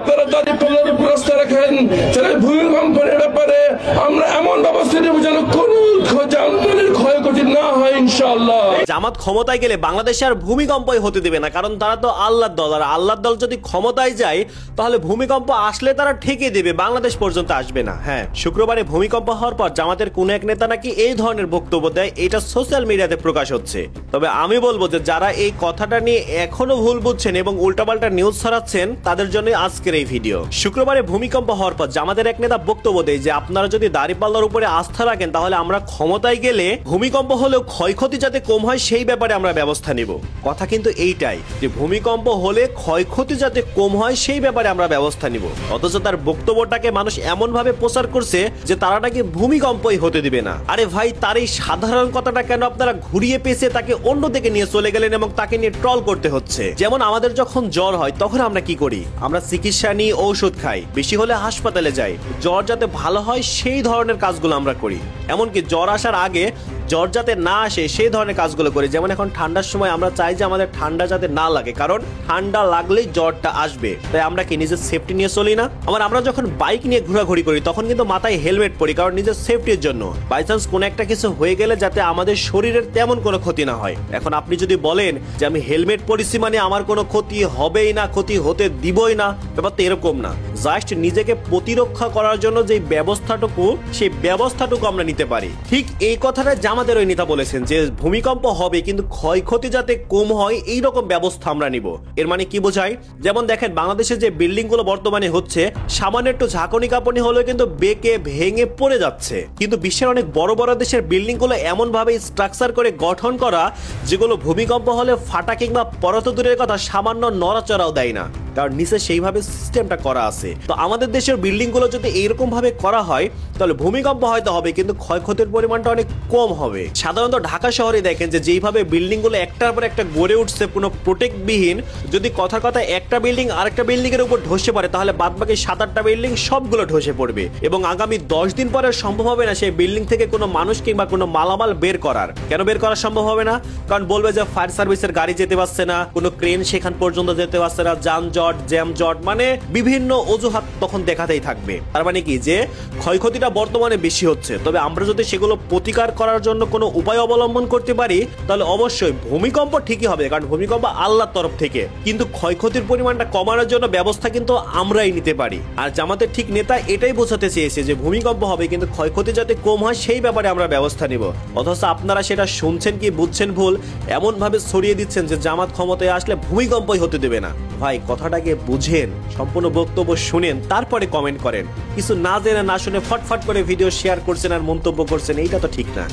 আপনারা দাঁড়িপাল্লার উপর আস্থা রাখেন, তাহলে ভূমিকম্পের ব্যাপারে আমরা এমন ব্যবস্থা নেব যেন কোনো যানবাহনের ক্ষয়ক্ষতি না হয় ইনশাআল্লাহ। জামাত ক্ষমতায় গেলে বাংলাদেশে আর ভূমিকম্পই হতে দেবে না, কারণ তারা তো আল্লাহর দল, আর আল্লাহর দল যদি ক্ষমতায় যায় তাহলে ভূমিকম্প আসলে তারা ঠেকিয়ে দেবে, বাংলাদেশ পর্যন্ত আসবে না। হ্যাঁ, শুক্রবারে ভূমিকম্প হওয়ার পর জামাতের কোন এক নেতা নাকি এই ধরনের বক্তব্য দেয়, এটা সোশ্যাল মিডিয়াতে প্রকাশ হচ্ছে। তবে আমি বলবো যে যারা এই কথাটা নিয়ে এখনো ভুল বুঝছেন এবং উল্টাপাল্টা নিউজ ছড়াচ্ছেন তাদের জন্য আজকের এই ভিডিও। শুক্রবারে ভূমিকম্প হওয়ার পর জামাতের এক নেতা বক্তব্য দেয় যে আপনারা যদি দাঁড়িপাল্লার উপরে আস্থা রাখেন তাহলে আমরা ক্ষমতায় গেলে ভূমিকম্প হলেও ক্ষয়ক্ষতি যাতে কম হয় সেই ব্যাপারে আমরা ব্যবস্থা নিব। কথা কিন্তু এইটাই যে ভূমিকম্প হলে ক্ষয়ক্ষতি যাতে কম হয় সেই ব্যাপারে আমরা ব্যবস্থা নিব, অথচ তার বক্তব্যটাকে মানুষ এমন ভাবে প্রচার করছে যে তারা নাকি ভূমিকম্পই হতে দিবে না। আরে ভাই, তার এই সাধারণ কথাটা কেন আপনারা ঘুরিয়ে পেঁচে তাকে অন্য দিকে নিয়ে চলে গেলেন এবং তাকে নিয়ে ট্রল করতে হচ্ছে? যেমন আমাদের যখন জ্বর হয় তখন আমরা কি করি? আমরা চিকিৎসা নিয়ে ঔষধ খাই, বেশি হলে হাসপাতালে যাই, জ্বর যাতে ভালো হয় সেই ধরনের কাজগুলো আমরা করি। এমনকি জ্বর আসার আগে জ্বর যাতে না আসে সেই ধরনের কাজগুলো করি। যেমন এখন ঠান্ডার সময় আমরা চাই যে আমাদের ঠান্ডা যাতে না লাগে, কারণ ঠান্ডা লাগলেই জ্বরটা আসবে, তাই আমরা কি নিজের সেফটি নিয়ে চলি না? আবার আমরা যখন বাইক নিয়ে ঘোরাঘুরি করি তখন কিন্তু মাথায় হেলমেট পরি, কারণ নিজের সেফটির জন্য, বাই চান্স কোনো একটা কিছু হয়ে গেলে যাতে আমাদের শরীরের তেমন কোনো ক্ষতি না হয়। এখন আপনি যদি বলেন যে আমি হেলমেট পরিছি মানে আমার কোনো ক্ষতি হবেই না, ক্ষতি হতে দিবই না, ব্যাপারটা এরকম না। জাস্ট নিজেকে প্রতিরক্ষা করার জন্য যে ব্যবস্থাটুকু, সেই ব্যবস্থাটুকু আমরা নিতে পারি। ঠিক এই কথাটা জামাতের ওই নেতা বলেছেন যে ভূমিকম্প হবে কিন্তু ক্ষয়ক্ষতি যাতে কম হয় এই রকম ব্যবস্থা আমরা নিব। এর মানে কি বোঝায়? যেমন দেখেন বাংলাদেশে যে বিল্ডিং গুলো বর্তমানে হচ্ছে, সামান্য একটু ঝাঁকুনি কাঁপুনি হলেও কিন্তু বেঁকে ভেঙে পড়ে যাচ্ছে, কিন্তু বিশ্বের অনেক বড় বড় দেশের বিল্ডিং গুলো এমন ভাবে স্ট্রাকচার করে গঠন করা যেগুলো ভূমিকম্প হলে ফাটা কিংবা পরত দূরের কথা সামান্য নড়াচড়াও দেয় না, কারণ নিচে সেইভাবে সিস্টেমটা করা আছে। তো আমাদের দেশের বিল্ডিং গুলো যদি এইরকম ভাবে করা হয় তাহলে ভূমিকম্প হয়তো হবে কিন্তু ক্ষয়ক্ষতির পরিমাণটা অনেক কম হবে। সাধারণত ঢাকা শহরে দেখেন যে যেইভাবে বিল্ডিং গুলো একটার পর একটা গড়ে উঠছে কোনো প্রোটেক্ট বিহীন, যদি কথার কথা একটা বিল্ডিং আরেকটা বিল্ডিং এর উপর ধসে পড়ে তাহলে বাদ বাকি 7-8টা বিল্ডিং সবগুলো ধসে পড়বে এবং আগামী 10 দিন পরে সম্ভব হবে না সেই বিল্ডিং থেকে কোনো মানুষ কিংবা কোনো মালামাল বের করার। কেন বের করা সম্ভব হবে না? কারণ বলবে যে ফায়ার সার্ভিসের গাড়ি যেতে পারছে না, কোনো ক্রেন সেখান পর্যন্ত যেতে পারছে না, যানজট, জ্যামজট, মানে বিভিন্ন অজুহাত তখন দেখাতেই থাকবে। তার মানে কি যে ক্ষয়ক্ষতিটা বর্তমানে বেশি হচ্ছে, তবে আমরা যদি সেগুলো প্রতিকার করার জন্য কোনো উপায় অবলম্বন করতে পারি তাহলে অবশ্যই ভূমিকম্প ঠিকই হবে, কারণ ভূমিকম্প আল্লাহর তরফ থেকে, কিন্তু ক্ষয়ক্ষতির পরিমাণটা কমানোর জন্য ব্যবস্থা কিন্তু আমরাই নিতে পারি। আর জামাতের ঠিক নেতা এটাই বোঝাতে চেয়েছে যে ভূমিকম্প হবে কিন্তু ক্ষয়ক্ষতি যাতে কম হয় সেই ব্যাপারে আমরা ব্যবস্থা নিব, অথচ আপনারা সেটা শুনছেন কি বুঝছেন ভুল, এমন ভাবে ছড়িয়ে দিচ্ছেন যে জামাত ক্ষমতায় আসলে ভূমিকম্পই হতে দেবে না। ভাই, কথাটাকে বুঝেন, সম্পূর্ণ বক্তব্য শুনেন, তারপরে কমেন্ট করেন। কিছু না জেনে না শুনে ফটফট করে ভিডিও শেয়ার করছেন আর মন্তব্য করছেন, এইটা তো ঠিক না।